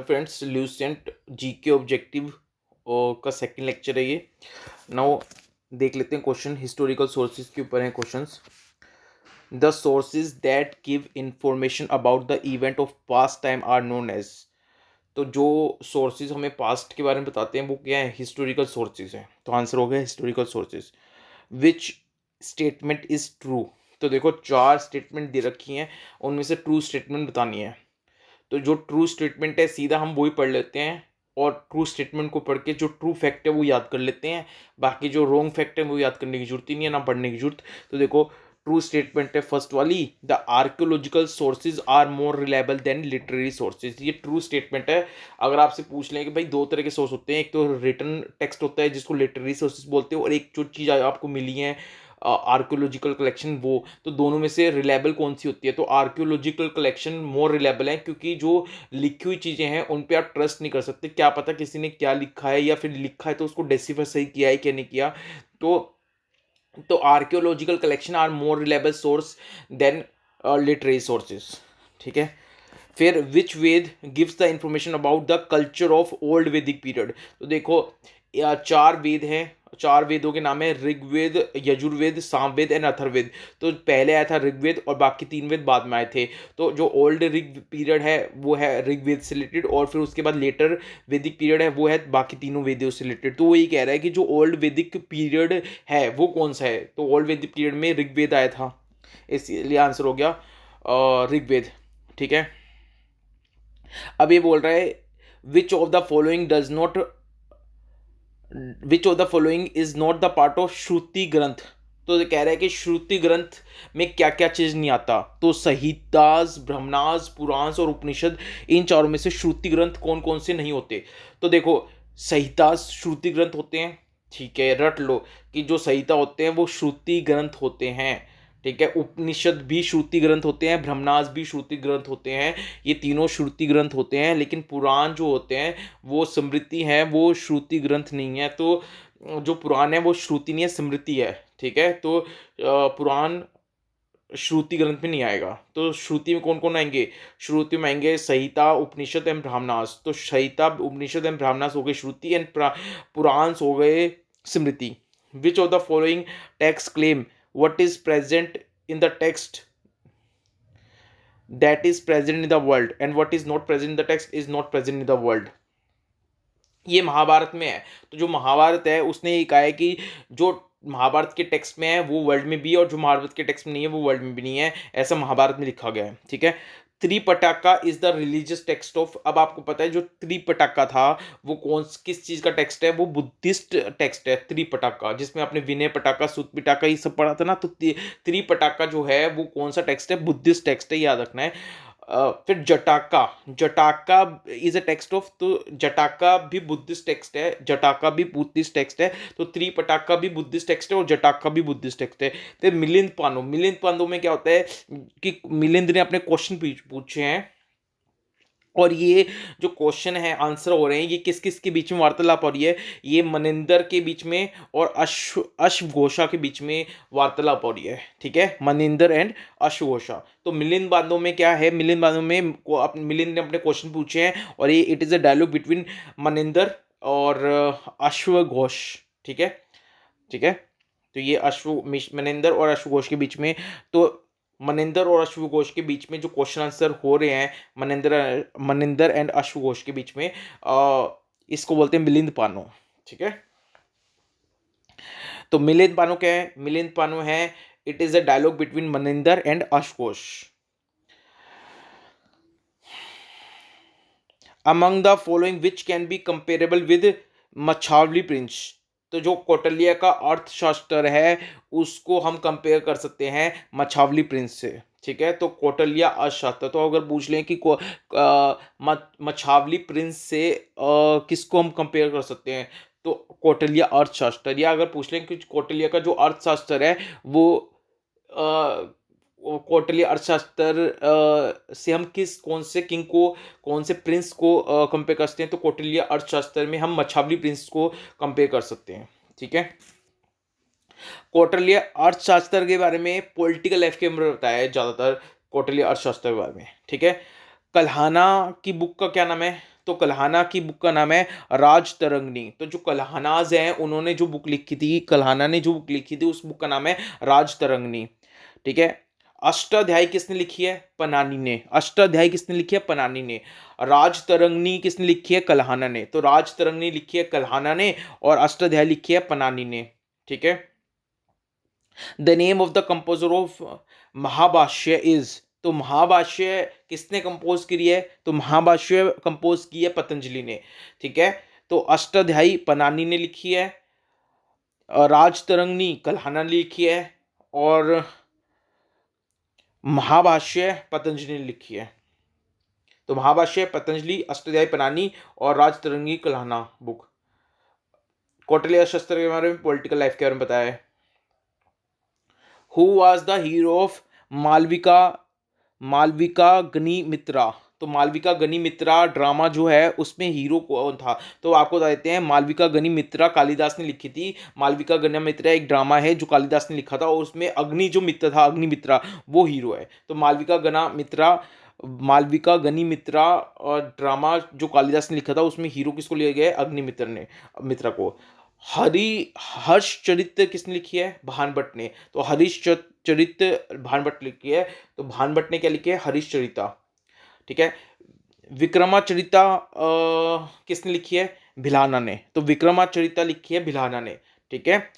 Friends, Lucent GK objective का second lecture है ये। नाउ देख लेते हैं क्वेश्चन। हिस्टोरिकल सोर्सेज के ऊपर हैं questions. The sources that give information about the event of past time are known as. तो जो सोर्सेज हमें पास्ट के बारे में बताते हैं वो क्या है? हिस्टोरिकल सोर्सेज हैं। तो आंसर हो गया historical sources. Which statement is true? तो देखो, चार स्टेटमेंट दे रखी हैं, उनमें से ट्रू स्टेटमेंट बतानी है। तो जो ट्रू स्टेटमेंट है सीधा हम वही पढ़ लेते हैं, और ट्रू स्टेटमेंट को पढ़ के जो ट्रू फैक्ट है वो याद कर लेते हैं। बाकी जो रॉन्ग फैक्ट है वो याद करने की जरूरत ही नहीं है, ना पढ़ने की जरूरत। तो देखो, ट्रू स्टेटमेंट है फर्स्ट वाली, the archaeological sources are more reliable than literary sources. ये ट्रू स्टेटमेंट है। अगर आपसे पूछ लें कि भाई दो तरह के सोर्स होते हैं, एक तो रिटन टेक्स्ट होता है जिसको लिटरेरी सोर्सेज बोलते हैं, और एक जो चीज़ आपको मिली है आर्कियोलॉजिकल कलेक्शन, वो। तो दोनों में से रिलायबल कौन सी होती है? तो आर्कियोलॉजिकल कलेक्शन मोर रिलायबल है, क्योंकि जो लिखी हुई चीज़ें हैं उन पे आप ट्रस्ट नहीं कर सकते। क्या पता किसी ने क्या लिखा है, या फिर लिखा है तो उसको डेसिफर सही किया है क्या नहीं किया। तो archaeological collection are more reliable source than literary sources. ठीक है। फिर which Veda gives the information about the culture of old Vedic period? तो देखो, चार वेद हैं। चार वेदों के नाम है ऋग्वेद, यजुर्वेद, सामवेद एंड अथर्ववेद। तो पहले आया था ऋग्वेद और बाकी तीन वेद बाद में आए थे। तो जो ओल्ड ऋग पीरियड है वो है ऋग्वेद से रिलेटेड, और फिर उसके बाद लेटर वैदिक पीरियड है वो है बाकी तीनों वेदों से रिलेटेड। तो वो ये कह रहा है कि जो ओल्ड वैदिक पीरियड है वो कौन सा है? तो ओल्ड वैदिक पीरियड में ऋग्वेद आया था, इसलिए आंसर हो गया ऋग्वेद। ठीक है। अब ये बोल रहा है which of the following does not, which of the following is not the part of Shruti ग्रंथ? तो ये कह रहा है कि श्रुति ग्रंथ में क्या क्या चीज नहीं आता। तो संहितास, ब्रह्मणास, पुराण और उपनिषद, इन चारों में से श्रुति ग्रंथ कौन कौन से नहीं होते? तो देखो, संहितास श्रुति ग्रंथ होते हैं। ठीक है, रट लो कि जो संहिता होते हैं वो श्रुति ग्रंथ होते हैं। ठीक है। उपनिषद भी श्रुति ग्रंथ होते हैं, ब्रह्मणास भी श्रुति ग्रंथ होते हैं। ये तीनों श्रुति ग्रंथ होते हैं, लेकिन पुराण जो होते हैं वो स्मृति है, वो श्रुति ग्रंथ नहीं है। तो जो पुराण है वो श्रुति नहीं है, स्मृति है। ठीक है। तो पुराण श्रुति ग्रंथ में नहीं आएगा। तो श्रुति में कौन कौन आएंगे? श्रुति में आएंगे संहिता, उपनिषद एवं ब्राह्मणास। तो संहिता, उपनिषद एवं ब्राह्मणास हो गए श्रुति, एंड पुराण हो गए Smriti. Which of the following text claim what is present in the text that is present in the world, and what is not present in the text is not present in the world? ये महाभारत में है। तो जो महाभारत है उसने ये कहा है कि जो महाभारत के टेक्स्ट में है वो वर्ल्ड में भी है, और जो महाभारत के टेक्स्ट में नहीं है वो वर्ल्ड में भी नहीं है, ऐसा महाभारत में लिखा गया है। ठीक है। Tripitaka is the religious text of. अब आपको पता है जो त्रिपटाका था वो कौन किस चीज का टेक्स्ट है? वो बुद्धिस्ट टेक्स्ट है त्रिपटाका, जिसमें आपने विनय पटाका, सुत पिटाका ये सब पढ़ा था ना। तो त्रिपटाका जो है वो कौन सा टेक्स्ट है? बुद्धिस्ट टेक्स्ट है, याद रखना है। फिर जटाका, जटाका इज अ टेक्स्ट ऑफ। तो जटाका भी बुद्धिस्ट टेक्स्ट है, जटाका भी बुद्धिस्ट टेक्स्ट है। तो त्रिपटाका भी बुद्धिस्ट टेक्स्ट है और जटाका भी बुद्धिस्ट टेक्स्ट है। फिर मिलिंद पांडु, मिलिंद पांडु में क्या होता है कि मिलिंद ने अपने क्वेश्चन पूछे हैं, और ये जो क्वेश्चन है आंसर हो रहे हैं, ये किस किस के बीच में वार्तालाप हो रही है? ये मनिंदर के बीच में और अश्वघोषा के बीच में वार्तालाप हो रही है। ठीक है, मनिंदर एंड अश्वघोषा। तो मिलिंद बांधव में क्या है? मिलिंद बांधव में मिलिंद ने अपने क्वेश्चन पूछे हैं, और ये it is a dialogue between Menander और अश्वघोष। ठीक है। ठीक है। तो ये मनिंदर और अश्वघोष के बीच में, तो मनिंदर और अश्वघोष के बीच में जो क्वेश्चन आंसर हो रहे हैं मनिंदर एंड अश्वघोष के बीच में, इसको बोलते हैं मिलिंद पानो। ठीक है। तो मिलिंद पानो क्या है? मिलिंद पानो है it is a dialogue between Menander and अश्वघोष। Among the following which can be comparable with Machiavelli prince? तो जो कौटिल्य का अर्थशास्त्र है उसको हम कंपेयर कर सकते हैं मछावली प्रिंस से। ठीक है। तो कौटिल्य अर्थशास्त्र, तो अगर पूछ लें कि मछावली प्रिंस से किसको हम कंपेयर कर सकते हैं, तो कौटिल्य अर्थशास्त्र। या अगर पूछ लें कि कौटिल्य का जो अर्थशास्त्र है वो कौटिल्य अर्थशास्त्र से हम कौन से किंग को, कौन से प्रिंस को कंपेयर कर सकते हैं? तो कौटिल्य अर्थशास्त्र में हम मछावली प्रिंस को कंपेयर कर सकते हैं। ठीक है। कौटिल्य अर्थशास्त्र के बारे में पॉलिटिकल एफ के में बताया है ज्यादातर, कौटिल्य अर्थशास्त्र के बारे में। ठीक है। कल्हाना की बुक का क्या नाम है? तो कल्हाना की बुक का नाम है राजतरंगिणी। तो जो कल्हानाज हैं उन्होंने जो बुक लिखी थी, कल्हाना ने जो बुक लिखी थी उस बुक का नाम है राजतरंगिणी। ठीक है। अष्टाध्यायी किसने लिखी है? पनानी ने। अष्टाध्यायी किसने लिखी है? पनानी ने। राजतरंगिणी किसने लिखी है? कल्हाना ने। तो राजतरंगिणी लिखी है कल्हाना ने और अष्टाध्यायी लिखी है पनानी ने। ठीक है। The name of the composer of Mahabhashya is. तो महाभाष्य किसने कंपोज करी है? तो महाभाष्य कंपोज की है पतंजलि ने। ठीक है। तो अष्टाध्यायी पनानी ने लिखी है, राजतरंगिणी कल्हाना ने लिखी है और महाभाष्य पतंजलि ने लिखी है। तो महाभाष्य पतंजलि, अष्टाध्यायी पनानी और राजतरंगी कल्हाना बुक। कौटिल्य शस्त्र के बारे में, पॉलिटिकल लाइफ के बारे में बताया है। Who was the hero of Malavika Malavikagnimitra? तो मालविका गनिमित्रा ड्रामा जो है उसमें हीरो कौन था? तो आपको बता देते हैं, मालविका गनिमित्रा कालिदास ने लिखी थी। मालविका गनिमित्रा एक ड्रामा है जो कालिदास ने लिखा था और उसमें अग्नि जो मित्र था, अग्निमित्रा, वो हीरो है। तो मालविका गनिमित्रा और ड्रामा जो कालिदास ने लिखा था उसमें हीरो किसको लिया गया है? अग्निमित्र ने, मित्रा को। हर्षचरित किसने लिखी है? भानभट्ट ने। तो हरिश्चरित भानभट्ट लिखी है। तो भानभट्ट ने क्या लिखी है? हरिश्चरिता। ठीक है। विक्रमाचरिता किसने लिखी है? भिलाना ने। तो विक्रमाचरिता लिखी है भिलाना ने। ठीक है।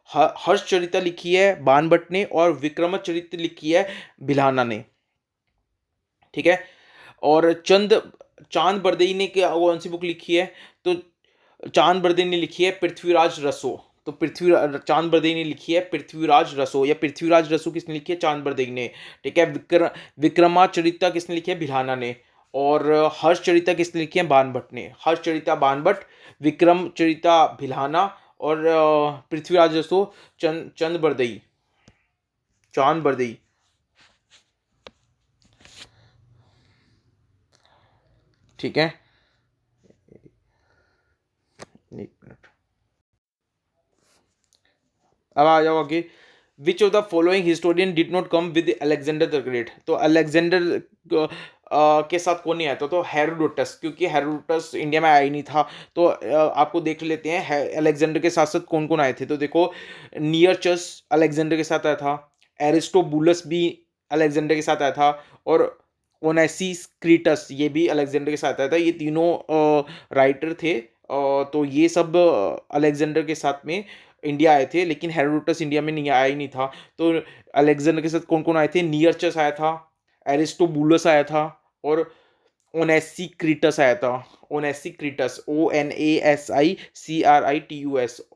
हर्षचरिता लिखी है भानभट्ट ने और विक्रमाचरित लिखी है भिलाना ने। ठीक है। और चांद बरदई ने कौन सी बुक लिखी है? तो चांद बरदई ने लिखी है पृथ्वीराज रसो। तो चांद बरदई ने लिखी है पृथ्वीराज रसो, या पृथ्वीराज रसो किसने लिखी है? चांद बरदई ने। ठीक है। विक्रमाचरिता किसने लिखी है? भिलाना ने। और हर्षचरिता किसने लिखी है? बाणभट्ट ने। हर्षचरिता बाणभट्ट, विक्रमचरिता भिलाना और पृथ्वीराज रसो चांद बरदई। ठीक है। एक मिनट, अब आ जाओ आगे। विच of the following historian did not come with Alexander the great? तो अलेक्जेंडर के साथ कौन नहीं आया था? तो हेरोडोटस, क्योंकि हेरोडोटस इंडिया में आया ही नहीं था। तो आपको देख लेते हैं अलेक्जेंडर के साथ साथ कौन कौन आए थे। तो देखो, नियरचस अलेक्जेंडर के साथ आया था, एरिस्टोबुलस भी अलेक्जेंडर के साथ आया था और ओनेसिस क्रीटस ये भी अलेक्जेंडर के साथ आया था। ये तीनों राइटर थे। तो ये सब अलेक्जेंडर के साथ में इंडिया आए थे, लेकिन हेरोडोटस इंडिया में नहीं आया ही नहीं था। तो अलेक्जेंडर के साथ कौन कौन आए थे? नियरचस आया था, एरिस्टोबुलस आया था और ओनेसिक्रिटस आया था। Onesicritus, ONASICRITUS,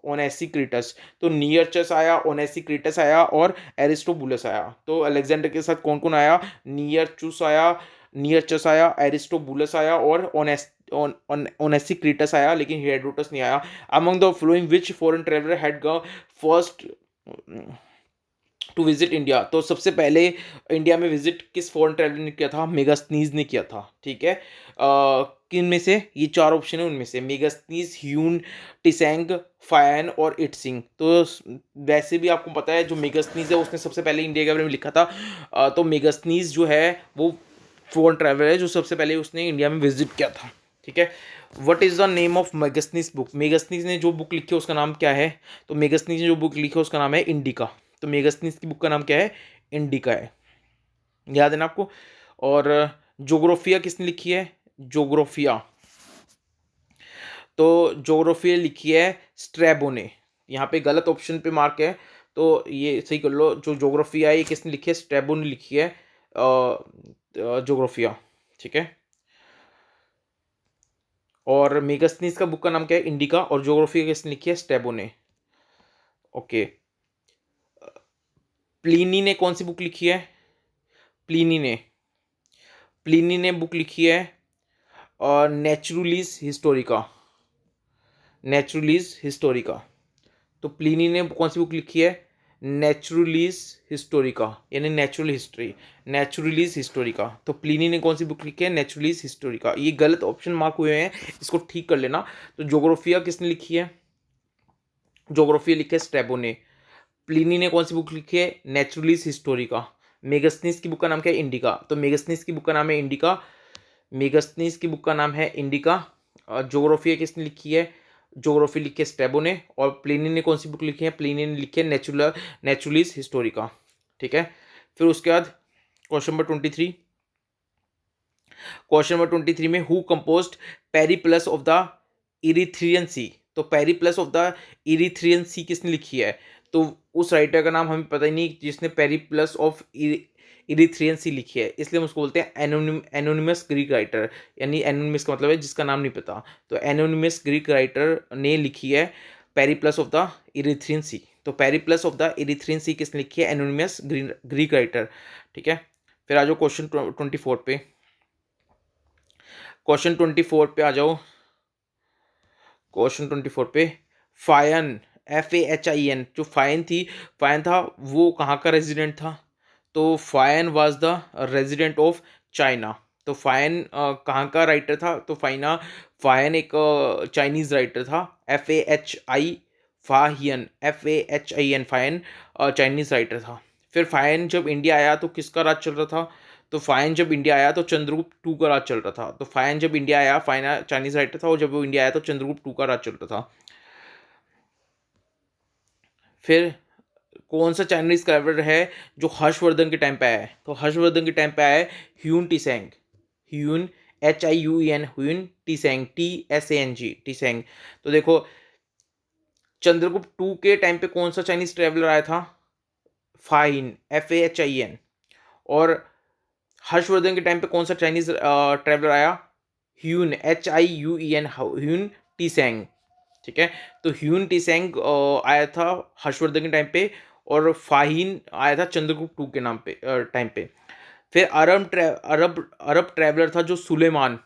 Onesicritus. तो नियरचस आया, ओनेसिक्रिटस आया और एरिस्टोबुलस आया। तो अलेक्जेंडर के साथ कौन कौन आया? नियरचस आया, एरिस्टोबुलस आया और ओनेसिक्रिटस आया, लेकिन हेरोडोटस नहीं आया। Among the following which foreign traveller had gone first to visit India? तो सबसे पहले इंडिया में विजिट किस फॉरेन ट्रेवलर ने किया था? मेगास्थनीज ने किया था। ठीक है। किन में से? ये चार ऑप्शन है उनमें से, मेगास्थनीज, ह्यून टिसेंग, फायन और इटसिंग। तो वैसे भी आपको पता है जो मेगास्थनीज है उसने सबसे पहले इंडिया के बारे में लिखा था। तो मेगास्थनीज जो है वो फॉरेन ट्रैवलर है जो सबसे पहले उसने इंडिया में विजिट किया था। ठीक है। What is the name of Megasthenes book? Megasthenes ने जो बुक लिखी है उसका नाम क्या है? तो मेगास्थनीज ने जो बुक लिखी है उसका नाम है इंडिका। तो मेगास्थनीज की बुक का नाम क्या है? इंडिका है, याद है ना आपको। और जोग्राफिया किसने लिखी है? जोग्राफिया, तो जोग्राफिया लिखी है स्ट्रैबो ने। यहाँ पे गलत ऑप्शन पे मार्क है, तो ये सही कर लो। जो जोग्राफिया है ये किसने लिखी है? स्ट्रैबो ने लिखी है जोग्राफिया। ठीक है। और मेगास्थनीज का बुक का नाम क्या है? इंडिका। और जोग्राफिया किसने लिखी है? स्ट्रैबो ने। ओके। प्लिनी ने कौन सी बुक लिखी है? प्लिनी ने बुक लिखी है और नेचुरलिस हिस्टोरिका। तो प्लिनी ने कौन सी बुक लिखी है? नेचुरलिस हिस्टोरिका, यानी नेचुरलिस हिस्टोरिका। तो प्लिनी ने कौन सी बुक लिखी है? Naturalis Historica. ये गलत ऑप्शन मार्क हुए हैं, इसको ठीक कर लेना। तो जोग्राफिया किसने लिखी है? जोग्राफिया लिखी है स्ट्रैबो ने। प्लिनी ने कौन सी बुक लिखी है? Naturalis Historica. मेगास्थनीज की बुक का नाम क्या है? इंडिका। तो मेगास्थनीज की बुक का नाम है इंडिका। मेगस्थनीज की बुक का नाम है इंडिका। ज्योग्राफी किसने लिखी है? ज्योग्राफी लिखी है स्ट्रैबो ने। और प्लिनी ने कौन सी बुक लिखी है? प्लिनी ने लिखी है नेचुरलिस हिस्टोरिका। ठीक है। फिर उसके बाद क्वेश्चन नंबर 23। क्वेश्चन नंबर 23 में who composed Periplus of the Erythraean Sea? तो Periplus of the Erythraean Sea किसने लिखी है? तो उस राइटर का नाम हमें पता ही नहीं जिसने पेरिप्लस ऑफ इरिथ्रियन सी लिखी है, इसलिए हम उसको बोलते हैं एनोनिमस ग्रीक राइटर। यानी एनोनिमस का मतलब है जिसका नाम नहीं पता। तो एनोनिमस ग्रीक राइटर ने लिखी है Periplus of the Erythraean Sea. तो Periplus of the Erythraean Sea किसने लिखी है? Anonymous Greek writer. ठीक है। फिर आ जाओ क्वेश्चन 24 पे। क्वेश्चन 24 पे आ जाओ। क्वेश्चन 24 पे फायन, FAHIN, जो फायन थी, फायन था वो कहाँ का रेजिडेंट था? तो fine was the resident of China. तो फायन कहाँ का राइटर था? तो फायन एक चाइनीज राइटर था। FAHIN फायन चाइनीज राइटर था। फिर फायन जब इंडिया आया तो किसका राज चल रहा था? तो फायन जब इंडिया आया तो चंद्रगुप्त टू का राज चल रहा था। तो फायन जब इंडिया आया, फायन चाइनीज राइटर था, और जब वो इंडिया आया तो चंद्रगुप्त टू का राज चल रहा था। फिर कौन सा चाइनीज ट्रैवलर है जो हर्षवर्धन के टाइम पे आया है? तो हर्षवर्धन के टाइम पे आया है Hiuen Tsang. Hiuen, HIUEN, Hiuen Tsang, TSANG, Tsang. तो देखो, चंद्रगुप्त टू के टाइम पे कौन सा चाइनीज ट्रैवलर आया था? Fahien, FAHIN। और हर्षवर्धन के टाइम पे कौन सा चाइनीज ट्रैवलर आया? Hiuen, HIUEN, Hiuen Tsang. ठीक है। तो ह्यून टीसेंग आया था हर्षवर्धन के टाइम पे, और फाहिन आया था चंद्रगुप्त टू के नाम पे टाइम पे। फिर अरब ट्रैवलर था जो सुलेमान,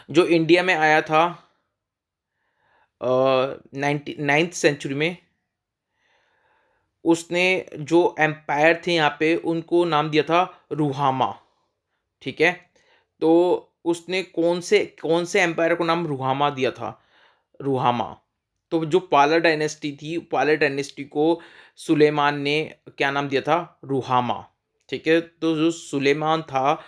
जो इंडिया में आया था 9th सेंचुरी में। उसने जो एम्पायर थे यहाँ पे उनको नाम दिया था रुहामा। ठीक है। तो उसने कौन से एम्पायर को नाम रुहामा दिया था? रुहामा। तो जो पाला डायनेस्टी थी, पाला डायनेस्टी को सुलेमान ने क्या नाम दिया था? रुहामा। ठीक है। तो जो सुलेमान था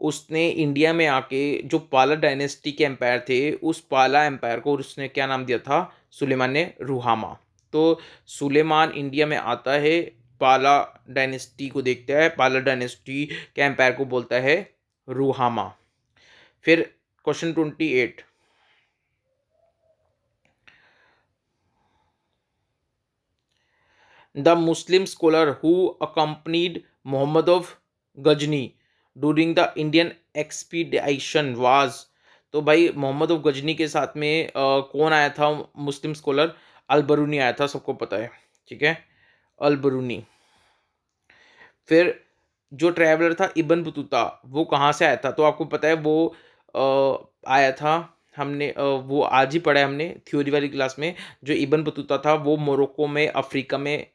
उसने इंडिया में आके जो पाला डायनेस्टी के एम्पायर थे, उस पाला एम्पायर को उसने क्या नाम दिया था? सुलेमान ने रुहामा। तो सुलेमान इंडिया में आता है, पाला डायनेस्टी को देखता है, पाला डायनेस्टी के एम्पायर को बोलता है रुहामा। फिर question 28। The Muslim scholar who accompanied Muhammad of Ghazni during the Indian expedition was? तो भाई मोहम्मद ऑफ गजनी के साथ में कौन आया था मुस्लिम स्कॉलर? अलबरूनी आया था, सबको पता है। ठीक है। अलबरूनी। फिर जो ट्रैवलर था इब्न बतूता, वो कहाँ से आया था? तो आपको पता है वो आया था, हमने वो आज ही पढ़ा है हमने थ्योरी वाली क्लास में। जो इब्न बतूता था वो मोरक्को में, अफ्रीका में,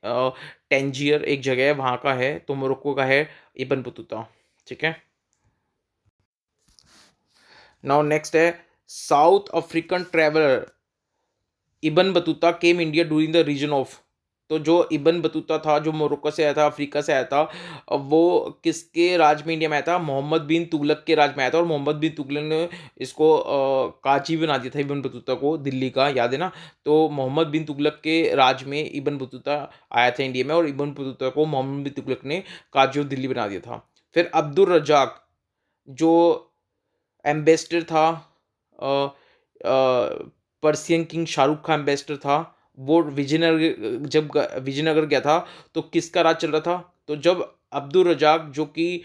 टेंजियर एक जगह है वहाँ का है, तो मोरक्को का है इब्न बतूता। ठीक है। नाउ नेक्स्ट है South African traveller Ibn Battuta came India during the region of. तो जो इब्न बतूता था जो मोरक्को से आया था, अफ्रीका से आया था, अब वो किसके राज में इंडिया में आया था? मोहम्मद बिन तुगलक के राज में आया था। और मोहम्मद बिन तुगलक ने इसको काजी बना दिया था इब्न बतूता को, दिल्ली का, याद है ना? तो मोहम्मद बिन तुगलक के राज में इब्न बतूता आया था इंडिया में, और इब्न बतूता को मोहम्मद बिन तुगलक ने काजी और दिल्ली बना दिया था। फिर अब्दुल रजाक जो एम्बेसडर था, पर्सियन किंग शाहरुख का एम्बेसडर था, वो विजयनगर, जब विजयनगर गया था तो किसका राज चल रहा था? तो जब अब्दुल रजाक जो कि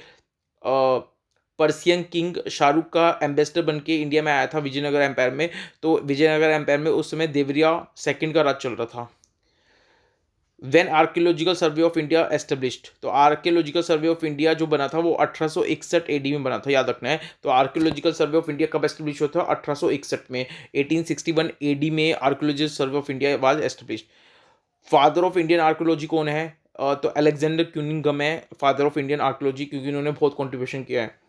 पर्सियन किंग शाहरुख का एम्बेसडर बन के इंडिया में आया था विजयनगर एम्पायर में, तो विजयनगर एम्पायर में उस समय देवरिया सेकंड का राज चल रहा था। When archaeological survey of India established, तो आर्कियोलॉजिकल सर्वे ऑफ इंडिया जो बना था वो 1861 AD में बना था, याद रखना है। तो आर्कियोलॉजिकल सर्वे ऑफ इंडिया कब एस्टेब्लिश हुआ था? 1861 में। 1861 AD में archaeological survey of India was established. Father of Indian archaeology कौन है? तो अलेक्जेंडर क्यूनिंगम है फादर ऑफ इंडियन आर्कियोलॉजी, क्योंकि उन्होंने बहुत कॉन्ट्रीब्यूशन किया है।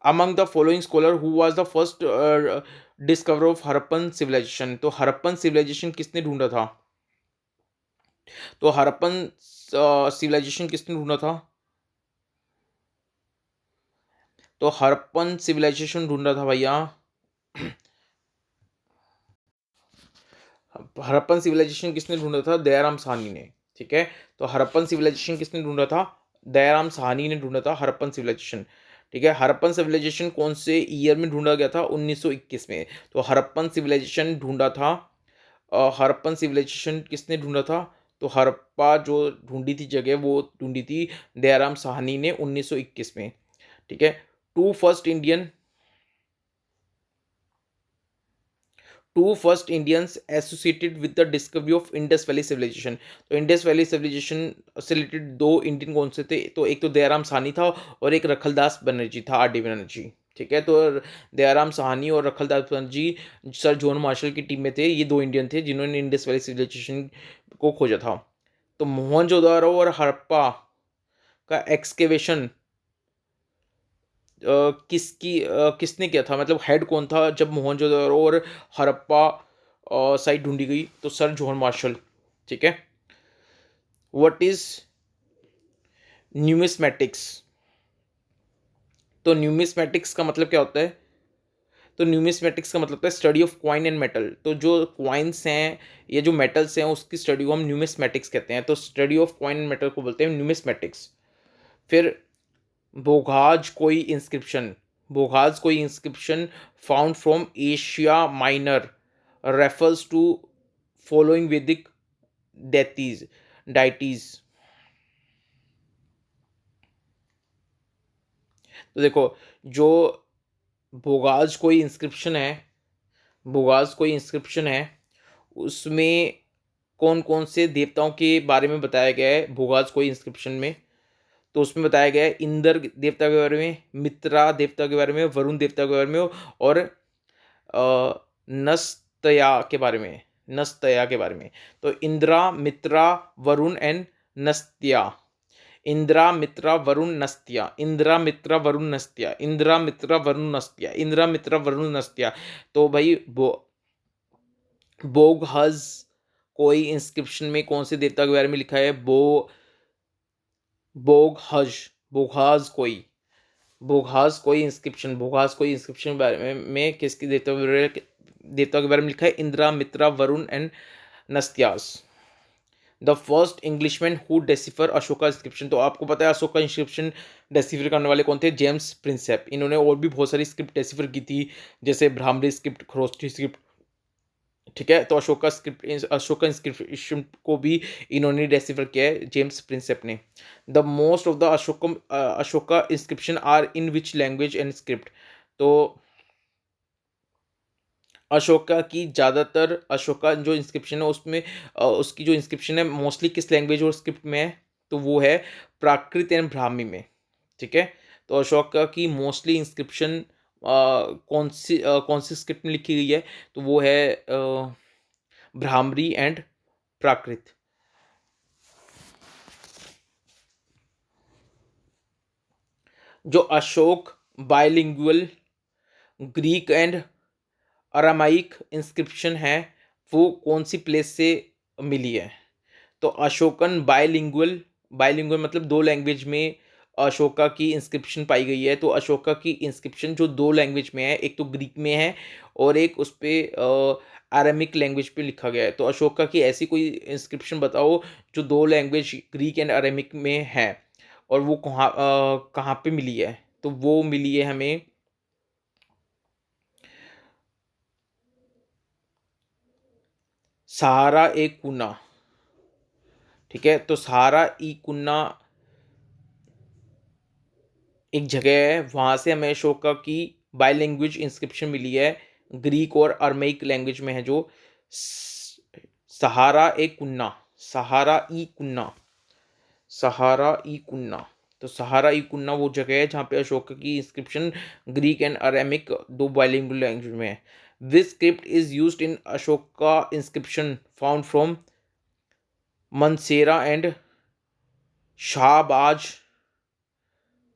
Among the following scholar who was the first discover of Harappan civilisation, तो हड़प्पन सिविलाइजेशन किसने ढूंढा था? तो हड़प्पन सिविलाइजेशन किसने ढूंढा था? तो हड़प्पन सिविलाइजेशन ढूंढ रहा था भैया, हड़प्पन सिविलाइजेशन किसने ढूंढा था? दयाराम साहनी ने। ठीक है, तो हड़प्पन सिविलाइजेशन किसने ढूंढा था? दयाराम साहनी ने ढूंढा था हड़प्पन सिविलाइजेशन। ठीक है, हड़प्पन सिविलाइजेशन कौन से ईयर में ढूंढा गया था? 1921 में। तो हड़प्पन सिविलाइजेशन ढूंढा था, हड़प्पन सिविलाइजेशन किसने ढूंढा था? तो हड़प्पा जो ढूंढी थी जगह, वो ढूंढी थी दयाराम साहनी ने 1921 में। ठीक है, two first Indian two first Indians associated with the discovery of Indus valley civilisation. तो इंडस वैली सिविलाइजेशन से रिलेटेड दो इंडियन कौन से थे? तो एक तो दयाराम साहनी था और एक रखलदास बनर्जी था, आर डी बनर्जी। ठीक है, तो दयाराम साहनी और रखलदास बनर्जी सर जॉन मार्शल की टीम में थे। ये दो इंडियन थे जिन्होंने इंडस वैली सिविलाइजेशन को खोजा था। तो मोहनजोदारो और हड़प्पा का एक्सकेवेशन किसने किया था? मतलब हेड कौन था जब मोहनजोदड़ो और हड़प्पा साइट ढूंढी गई? तो सर जॉन मार्शल। ठीक है, व्हाट इज न्यूमिस्मेटिक्स? तो न्यूमिस्मेटिक्स का मतलब क्या होता है? तो न्यूमिस्मेटिक्स का मतलब होता है study of coin and metal. तो जो क्वाइंस हैं या जो मेटल्स हैं उसकी स्टडी को हम न्यूमिस्मेटिक्स कहते हैं। तो study of coin and metal को बोलते हैं न्यूमिस्मेटिक्स। फिर बोघाज कोई इंस्क्रिप्शन, बोघाज कोई inscription found from Asia Minor refers to following Vedic deities deities. तो देखो, जो बोगाज कोई इंस्क्रिप्शन है, बोगाज कोई इंस्क्रिप्शन है, उसमें कौन कौन से देवताओं के बारे में बताया गया है बोगाज कोई इंस्क्रिप्शन में? तो उसमें बताया गया है इंद्र देवता के बारे में, मित्रा देवता के बारे में, वरुण देवता के बारे में, और नस्तया के बारे में, नस्तया के बारे में। तो इंद्रा, मित्रा, वरुण एंड नस्त्या। इंद्रा, मित्रा, वरुण, नस्त्या। इंद्रा, मित्रा, वरुण, नस्त्या। इंद्रा, मित्रा, वरुण, नस्त्या। इंद्रा, मित्रा, वरुण, नस्त्या। तो भाई बोगहज कोई इंस्क्रिप्शन में कौन से देवता के बारे में लिखा है? बोगहज, बोगहाज कोई, बोगहाज कोई इंस्क्रिप्शन, बोगहाज कोई इंस्क्रिप्शन के बारे में किसकी देवता के बारे में लिखा है? Indra, Mitra, Varuna and Nasatyas. The first Englishman who decipher Ashoka inscription. तो आपको पता है अशोका इंस्क्रिप्शन डेसिफर करने वाले कौन थे? James Prinsep. इन्होंने और भी बहुत सारी स्क्रिप्ट डेसिफर की थी, जैसे ब्राह्मणी स्क्रिप्ट, खरोष्ठी स्क्रिप्ट। ठीक है, तो अशोका इंस्क्रिप्शन को भी इन्होंने डेसिफर किया है, जेम्स प्रिंसेप ने। The most of the Ashoka inscription are in which language and script. तो अशोका की ज़्यादातर अशोका जो इंस्क्रिप्शन है उसमें उसकी जो इंस्क्रिप्शन है मोस्टली किस लैंग्वेज और स्क्रिप्ट में है? तो वो है प्राकृत एंड ब्राह्मी में। ठीक है, तो अशोका की मोस्टली इंस्क्रिप्शन कौन सी स्क्रिप्ट में लिखी गई है? तो वो है ब्राह्मरी एंड प्राकृत। जो Ashok bilingual Greek and Aramaic inscription है वो कौन सी प्लेस से मिली है? तो अशोकन बायलिंगुअल, बायलिंगुअल मतलब दो लैंग्वेज में अशोका की इंस्क्रिप्शन पाई गई है। तो अशोका की इंस्क्रिप्शन जो दो लैंग्वेज में है, एक तो ग्रीक में है और एक उस पर अरामिक लैंग्वेज पे लिखा गया है। तो अशोका की ऐसी कोई इंस्क्रिप्शन बताओ जो दो लैंग्वेज ग्रीक एंड अरामिक में है, और वो कहाँ पे मिली है? तो वो मिली है हमें सहारा ए कुना। ठीक है, तो सहारा ई कुन्ना एक जगह है, वहाँ से हमें अशोका की बाईलैंग्वेज इंस्क्रिप्शन मिली है, ग्रीक और अरमेइक लैंग्वेज में है, जो सहारा ए कुन्ना, सहारा ई कुन्ना, सहारा ई कुन्ना। तो सहारा ई कुन्ना वो जगह है जहाँ पे अशोका की इंस्क्रिप्शन ग्रीक एंड अरेमिक दो बाइलिंगुअल लैंग्वेज में है। This script is used in Ashoka inscription found from Mansera and Shahbaz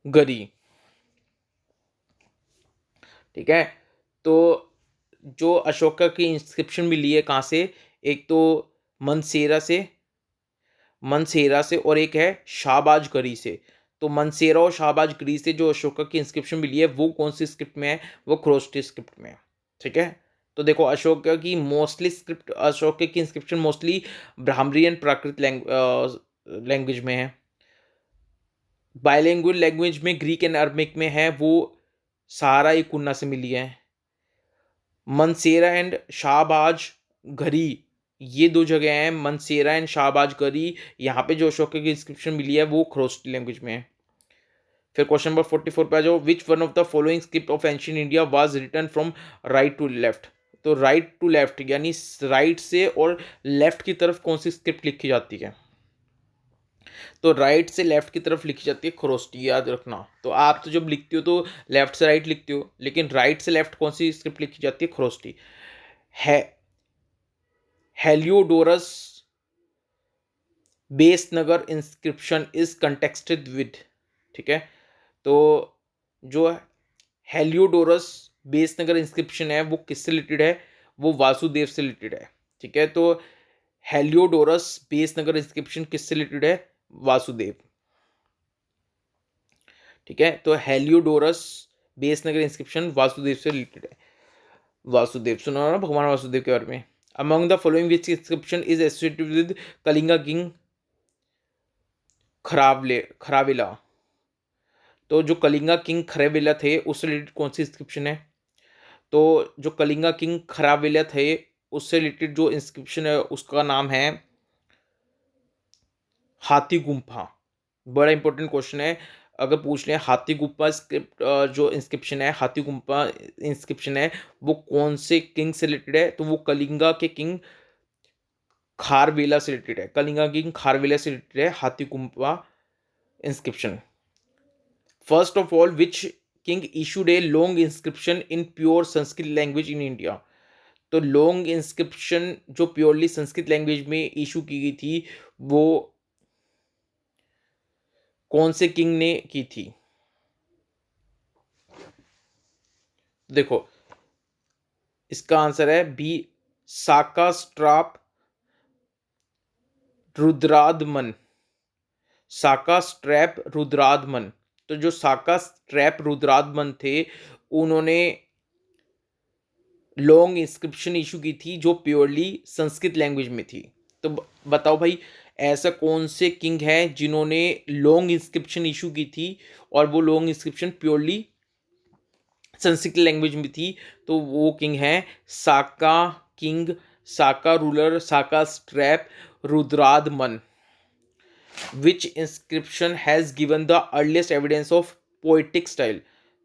गरी। ठीक है, तो जो अशोका की इंस्क्रिप्शन मिली है कहाँ से? एक तो मनसेरा से, मनसेरा से, और एक है शाहबाज गरी से। तो मनसेरा और शाहबाज गरी से जो अशोका की इंस्क्रिप्शन मिली है वो कौन सी स्क्रिप्ट में है, वो ख्रोस्टी स्क्रिप्ट में है। ठीक है, तो देखो अशोका की मोस्टली स्क्रिप्ट, अशोका की inscription mostly bhramari and Prakrit language में है। बायलिंगुअल लैंग्वेज में ग्रीक एंड अरबिक में है, वो सहारा ई कुन्ना से मिली है। मनसेरा एंड शाहबाज घरी, ये दो जगह हैं, मनसेरा एंड शाहबाज घरी, यहाँ पे जो अशोका की इंस्क्रिप्शन मिली है वो ख्रोस्टी लैंग्वेज में है। फिर क्वेश्चन नंबर 44 पे आ जाओ, which one of the following script of ancient India was written from right to left. तो राइट टू लेफ्ट यानी राइट से और लेफ्ट की तरफ कौन सी स्क्रिप्ट लिखी जाती है, तो राइट से लेफ्ट की तरफ लिखी जाती है ख्रोस्टी, याद रखना। तो आप तो जब लिखते हो तो लेफ्ट से राइट लिखते हो, लेकिन राइट से लेफ्ट कौन सी स्क्रिप्ट लिखी जाती है, ख्रोस्टी है। Heliodorus Besnagar inscription is connected with, ठीक है, तो जो हेलियोडोरस बेस नगर इंस्क्रिप्शन है वो किससे रिलेटेड है, वो वासुदेव से रिलेटेड है। ठीक है, तो हेलियोडोरस बेस नगर इंस्क्रिप्शन किससे रिलेटेड है, वासुदेव। ठीक है, तो Heliodorus Besnagar inscription Vasudev से रिलेटेड है। वासुदेव सुना ना भगवान वासुदेव के बारे में। Among the following which inscription is associated with Kalinga king Kharavela. तो जो कलिंगा किंग खरावेला थे उससे रिलेटेड कौन सी इंस्क्रिप्शन है, तो जो कलिंगा किंग खरावेला थे उससे रिलेटेड जो इंस्क्रिप्शन है उसका नाम है हाथी गुम्फा। बड़ा इंपॉर्टेंट क्वेश्चन है, अगर पूछ लें हाथी गुम्फा स्क्रिप्ट जो इंस्क्रिप्शन है, हाथी गुम्फा इंस्क्रिप्शन है वो कौन से किंग से रिलेटेड है, तो वो कलिंगा के किंग खारवेला से रिलेटेड है। कलिंगा किंग खारवेला से रिलेटेड है Hathigumpha inscription. First of all which king issued a long inscription in pure Sanskrit language in India. तो लॉन्ग इंस्क्रिप्शन जो प्योरली संस्कृत लैंग्वेज में इशू की गई थी वो कौन से किंग ने की थी, देखो इसका आंसर है बी, साका स्ट्राप रुद्रादमन। साका स्ट्रैप रुद्रादमन, तो जो साका स्ट्रैप रुद्रादमन थे उन्होंने लॉन्ग इंस्क्रिप्शन इशू की थी जो प्योरली संस्कृत लैंग्वेज में थी। तो बताओ भाई ऐसा कौन से किंग है जिन्होंने लॉन्ग इंस्क्रिप्शन इशू की थी और वो long inscription purely Sanskrit language में थी, तो वो किंग है Saka king, Saka ruler, Saka satrap Rudradaman. Which inscription has given the earliest evidence of poetic style.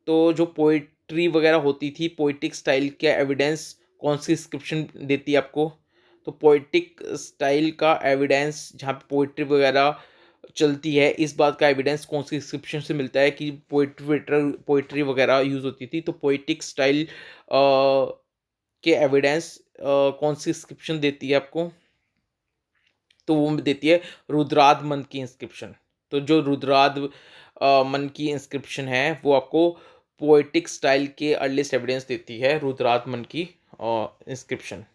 तो जो पोइट्री वगैरह होती थी, पोइटिक स्टाइल का एविडेंस कौन सी इंस्क्रिप्शन देती है आपको, तो पोइटिक स्टाइल का एविडेंस जहाँ पे पोइट्री वगैरह चलती है इस बात का एविडेंस कौन सी इंस्क्रिप्शन से मिलता है कि पोइट्री वगैरह यूज़ होती थी, तो पोइटिक स्टाइल के एविडेंस कौन सी इंस्क्रिप्शन देती है आपको, तो वो देती है रुद्राद मन की इंस्क्रिप्शन। तो जो रुद्राद मन की इंस्क्रिप्शन है वो आपको पोएटिक स्टाइल के अर्लीस्ट एविडेंस देती है, रुद्राद मन की inscription.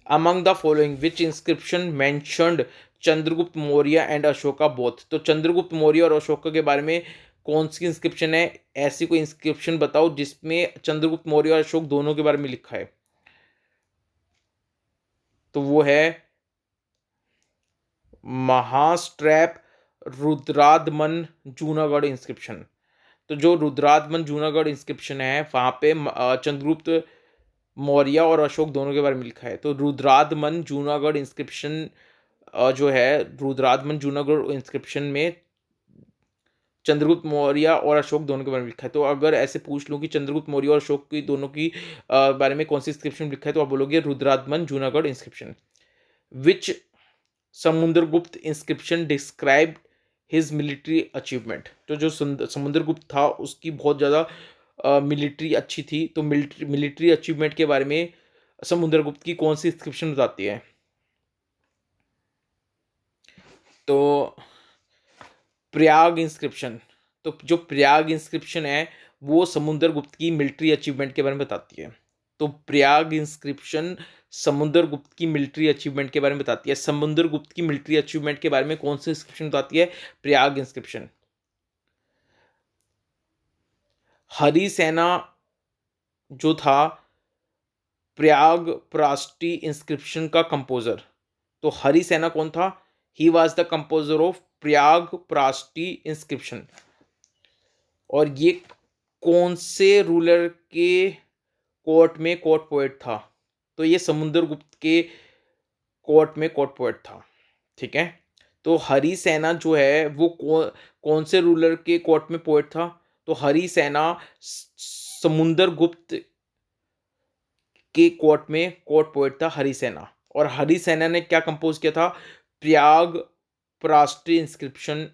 Among the following which inscription mentioned Chandragupta Maurya and Ashoka both. तो चंद्रगुप्त मौर्य और अशोका के बारे में कौन सी इंस्क्रिप्शन है, ऐसी कोई इंस्क्रिप्शन बताओ जिसमें चंद्रगुप्त मौर्य और अशोक दोनों के बारे में लिखा है, तो वो है महास्ट्रैप रुद्रादमन जूनागढ़ इंस्क्रिप्शन। तो जो रुद्रादमन जूनागढ़ इंस्क्रिप्शन है वहाँ पे चंद्रगुप्त मौर्य और अशोक दोनों के बारे में लिखा है। तो रुद्रादमन जूनागढ़ इंस्क्रिप्शन जो है, रुद्रादमन जूनागढ़ इंस्क्रिप्शन में चंद्रगुप्त मौर्य और अशोक दोनों के बारे में लिखा है। तो अगर ऐसे पूछ लूँ कि चंद्रगुप्त मौर्य और अशोक की दोनों की बारे में कौन सी इंस्क्रिप्शन लिखा है, तो आप बोलोगे Rudradaman Junagadh inscription. Which Samudragupta inscription describe his military achievement. तो जो समुद्रगुप्त था उसकी बहुत ज़्यादा मिलिट्री अच्छी थी, तो मिलिट्री अचीवमेंट के बारे में समुद्रगुप्त की कौन सी इंस्क्रिप्शन बताती है, तो प्रयाग इंस्क्रिप्शन। तो जो प्रयाग इंस्क्रिप्शन है वो समुद्रगुप्त की मिलिट्री अचीवमेंट के बारे में बताती है। तो प्रयाग इंस्क्रिप्शन समुद्रगुप्त की मिलिट्री अचीवमेंट के बारे में बताती है। समुद्रगुप्त की मिलिट्री अचीवमेंट के बारे में कौन सी इंस्क्रिप्शन बताती है? प्रयाग इंस्क्रिप्शन। हरिसेना जो था प्रयाग प्राष्टी इंस्क्रिप्शन का कंपोजर, तो हरिसेना कौन था? He was the composer of Prayag Prashasti inscription. और ये कौन से रूलर के कोर्ट में कोर्ट पोएट था? तो ये समुद्रगुप्त के कोर्ट में कोर्ट पोएट था। ठीक है, तो हरिसेना जो है वो कौन से रूलर के कोर्ट में पोएट था? तो हरिसेना समुद्रगुप्त के कोर्ट में कोर्ट पोएट था हरिसेना। और हरिसेना ने क्या कंपोज किया था? प्रयाग प्राष्टी इंस्क्रिप्शन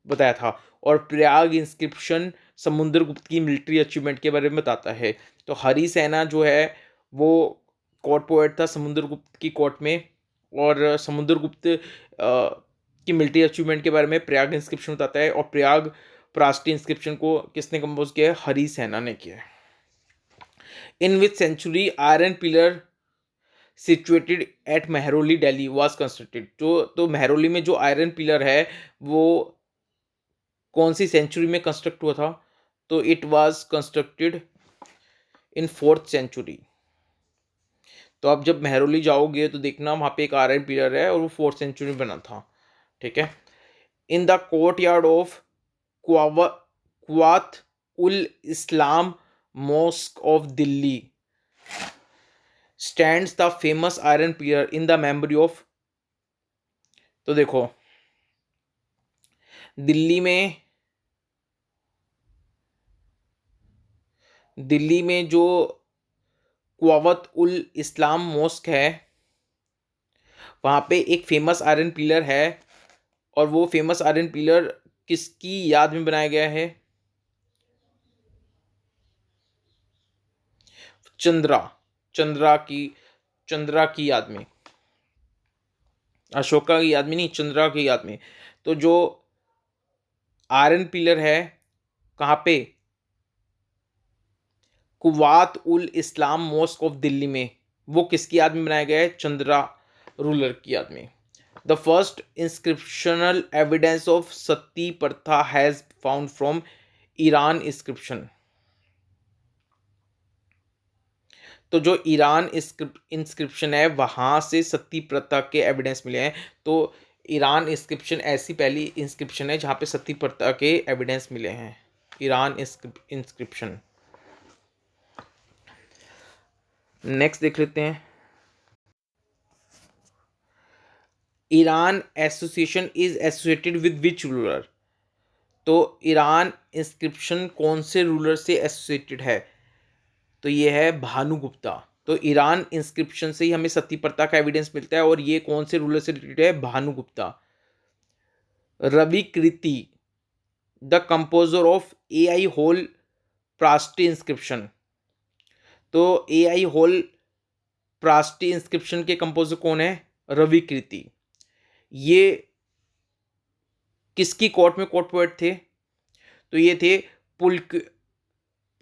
बताया था। और प्रयाग इंस्क्रिप्शन समुद्रगुप्त की मिलिट्री अचीवमेंट के बारे में बताता है। तो हरिसेना जो है वो कोर्ट पोएट था समुद्रगुप्त की कोर्ट में, और समुद्रगुप्त की मिलिट्री अचीवमेंट के बारे में प्रयाग इंस्क्रिप्शन बताता है। और प्रयाग प्राष्टी इंस्क्रिप्शन को किसने कंपोज किया है? हरिसेना ने किया है। In which century iron pillar situated at Mehrauli Delhi was constructed? जो तो मेहरौली में जो आयरन पिलर है वो कौन सी सेंचुरी में कंस्ट्रक्ट हुआ था? तो it was constructed in 4th century. तो आप जब मेहरौली जाओगे तो देखना वहाँ पे एक आयरन पिलर है और वो 4th सेंचुरी में बना था। ठीक है। In the courtyard of Quwwat ul Islam mosque of Delhi stands the famous iron pillar in the memory of. तो देखो दिल्ली में जो क्वात उल इस्लाम मॉस्क है वहाँ पे एक फेमस आयरन पिलर है, और वो फेमस आयरन पिलर किसकी याद में बनाया गया है? चंद्रा चंद्रा की याद में, अशोका की याद में नहीं, चंद्रा की याद में। तो जो आयरन पिलर है कहाँ पे? कुवात उल इस्लाम मॉस्क ऑफ दिल्ली में, वो किसकी याद में बनाया गया है? चंद्रा रूलर की याद में। The first inscriptional evidence of sati pratha has found from Eran inscription. तो जो ईरान इंस्क्रिप्शन है वहाँ से सती प्रथा के एविडेंस मिले हैं। तो ईरान इंस्क्रिप्शन ऐसी पहली इंस्क्रिप्शन है जहाँ पे सती प्रथा के एविडेंस मिले हैं। Iran inscription. नेक्स्ट देख लेते हैं। Iran association is associated with which ruler? तो ईरान इंस्क्रिप्शन कौन से रूलर से एसोसिएटेड है? तो ये है भानुगुप्ता। तो ईरान इंस्क्रिप्शन से ही हमें सती प्रथा का एविडेंस मिलता है, और ये कौन से रूलर से रिलेटेड है? Bhanugupta. Ravikirti the composer of Aihole Prashasti inscription. तो Aihole Prashasti inscription के कंपोजर कौन है? रवि कृति। ये किसकी कोर्ट में कोर्ट पोएट थे? तो ये थे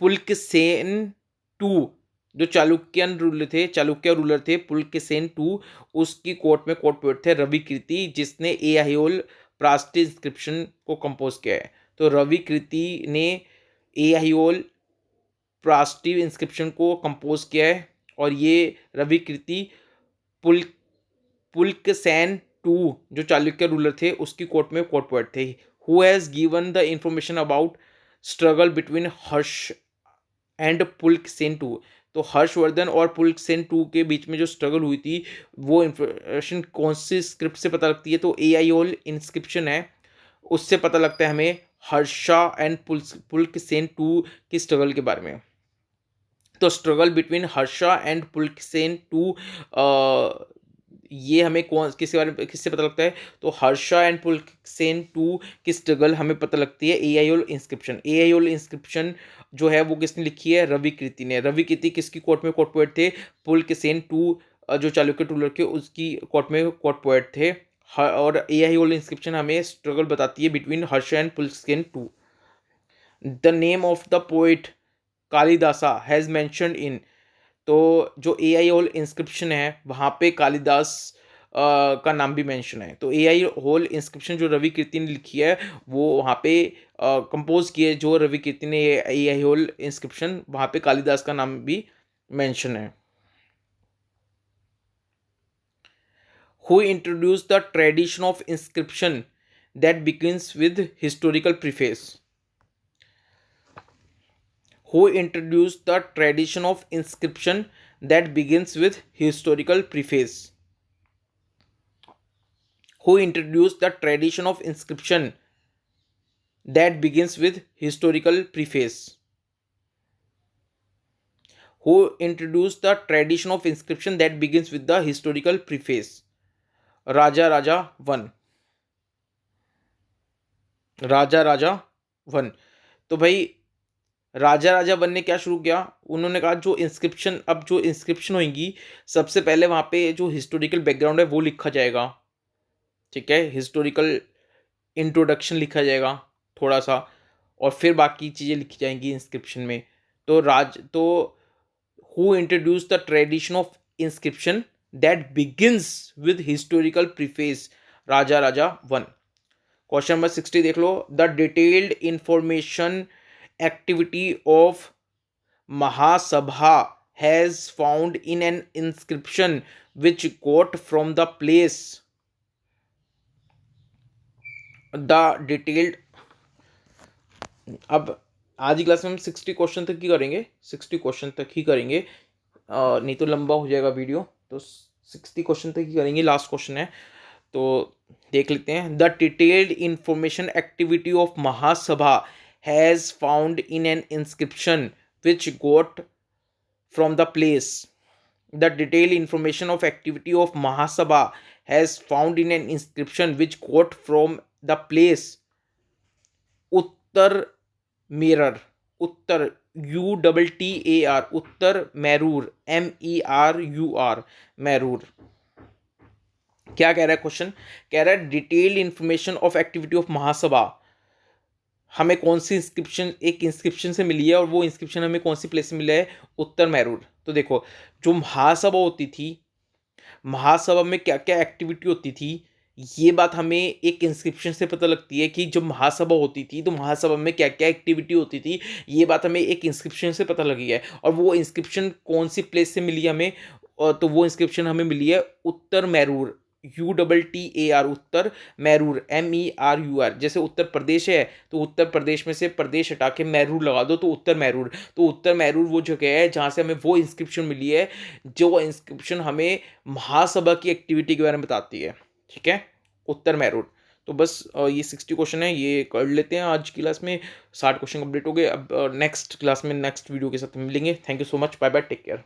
पुलकेशिन टू, जो चालुक्य रूलर थे पुलकेशिन टू, उसकी कोर्ट में कोर्ट पोएट थे रवि कृति, जिसने ए आई प्राष्टी इंस्क्रिप्शन को कंपोज किया है। तो रवि कृति ने ए आई प्राष्टी इंस्क्रिप्शन को कंपोज किया है, और ये रवि कृति पुल पुलकेशिन टू जो चालुक्य रूलर थे उसकी कोर्ट में कोर्ट पोएट थे। Who has given the information about struggle between Harsha and Pulakeshin two? तो हर्षवर्धन और पुलकेशिन टू के बीच में जो स्ट्रगल हुई थी वो इंफॉर्मेशन कौन सी स्क्रिप्ट से पता लगती है? तो ए आई ओल इंस्क्रिप्शन है, उससे पता लगता है हमें हर्षा एंड पुलकेशिन टू की स्ट्रगल के बारे में। तो struggle between Harsha and Pulakeshin two, ये हमें कौन किसके बारे में किससे पता लगता है? तो हर्षा एंड पुलकेशिन टू की स्ट्रगल हमें पता लगती है ए आई ओल इंस्क्रिप्शन। ए आई ओल इंस्क्रिप्शन जो है वो किसने लिखी है? रवि कृति ने। रवि कृति किसकी कोर्ट में कोर्ट पोएट थे? पुलकेशिन टू जो चालुक्य रूलर के उसकी कोर्ट में कोर्ट पोएट थे। और ए आई ओल इंस्क्रिप्शन हमें स्ट्रगल बताती है between Harsha and Pulakeshin two. The name of the poet Kalidasa has mentioned in, तो जो एआई होल इंस्क्रिप्शन है वहाँ पे कालिदास का नाम भी मेंशन है। तो एआई होल इंस्क्रिप्शन जो रवि कीर्ति ने लिखी है वो वहाँ पे कंपोज की है, जो रवि कीर्ति ने एआई होल इंस्क्रिप्शन, वहाँ पे कालिदास का नाम भी मेंशन है। Who introduced the tradition of inscription that begins with historical preface? Who introduced the tradition of inscription that begins with historical preface? Who introduced the tradition of inscription that begins with historical preface? Who introduced the tradition of inscription that begins with the historical preface? Raja Raja one, Raja Raja one. तो भाई राजा Raja one ने क्या शुरू किया, उन्होंने कहा जो inscription, अब जो इंस्क्रिप्शन होंगी सबसे पहले वहाँ पे जो हिस्टोरिकल बैकग्राउंड है वो लिखा जाएगा, ठीक है, हिस्टोरिकल इंट्रोडक्शन लिखा जाएगा थोड़ा सा, और फिर बाकी चीज़ें लिखी जाएंगी इंस्क्रिप्शन में। तो who introduce the tradition of inscription that begins with historical preface? Raja Raja one. Question number 60 देख लो। The detailed information activity of Mahasabha has found in an inscription which got from the place. The detailed, अब आज की class में हम 60 question तक ही करेंगे, 60 question तक ही करेंगे, नहीं तो लंबा हो जाएगा वीडियो, तो 60 क्वेश्चन तक ही करेंगे, लास्ट क्वेश्चन है तो देख लेते हैं। The detailed information activity of Mahasabha has found in an inscription which got from the place. The detailed information of activity of Mahasabha has found in an inscription which got from the place. Uttar Merur, Uttar UTTAR, Uttar Merur MERUR, Merur. क्या कह रहा है question? कह रहा है detailed information of activity of Mahasabha, हमें कौन सी inscription, एक इंस्क्रिप्शन से मिली है, और वो इंस्क्रिप्शन हमें कौन सी प्लेस से मिला है? उत्तर मैरूर। तो देखो जो महासभा होती थी, महासभा में क्या क्या एक्टिविटी होती थी, ये बात हमें एक इंस्क्रिप्शन से पता लगती है कि जब महासभा होती थी तो महासभा में क्या क्या एक्टिविटी होती थी, ये बात हमें एक इंस्क्रिप्शन से पता लगी है। और वो इंस्क्रिप्शन कौन सी प्लेस से मिली हमें, तो वो इंस्क्रिप्शन हमें मिली है उत्तर मैरूर, UTTAR, उत्तर मैरूर MERUR। जैसे उत्तर प्रदेश है तो उत्तर प्रदेश में से प्रदेश हटा के मैरूर लगा दो तो उत्तर मैरूर। तो उत्तर मैरूर वो जगह है जहाँ से हमें वो इंस्क्रिप्शन मिली है, जो इंस्क्रिप्शन हमें महासभा की एक्टिविटी के बारे में बताती है, ठीक है, उत्तर मैरूर। तो बस ये 60 क्वेश्चन है, ये कर लेते हैं आज की क्लास में। 60 क्वेश्चन कंप्लीट हो गए। अब नेक्स्ट क्लास में नेक्स्ट वीडियो के साथ मिलेंगे। Thank you so much, bye bye, take care.